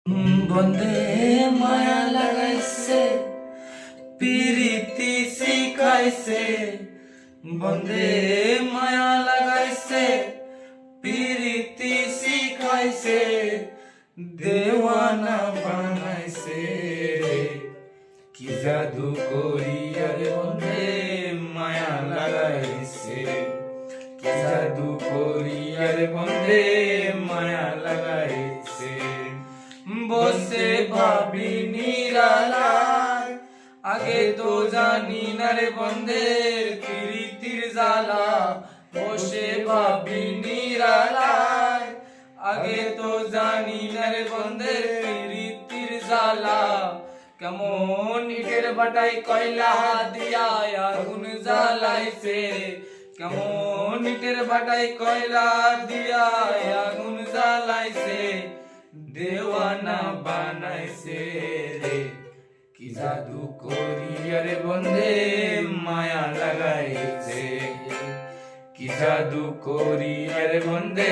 বন্ধে মায়া লাগাইছে পিরিতি শিখাইছে বন্ধে মায়া লাগাইছে পিরিতি শিখাইছে দেওয়ানা বানাইছে কি জাদু করিয়া রে বন্ধে মায়া লাগাইছে কি জাদু করিয়া রে বন্ধে মায়া লাগাইছে বসে ভাবি নিরালায় আগে তো জানি না রে বন্ধের প্রীতির জ্বালা বসে ভাবি নিরালায় আগে তো জানি না রে বন্ধের প্রীতির জ্বালা কেমন ইটের বাটাই কয়লা দিয়া আগুন জ্বালাইছে কেমন ইটের বাটাই কয়লা দিয়া আগুন জ্বালাইছে দেওয়ানা বানাইছে রে কি জাদু করিয়া রে বন্ধে মায়া লাগাইছে কি জাদু করিয়া রে বন্ধে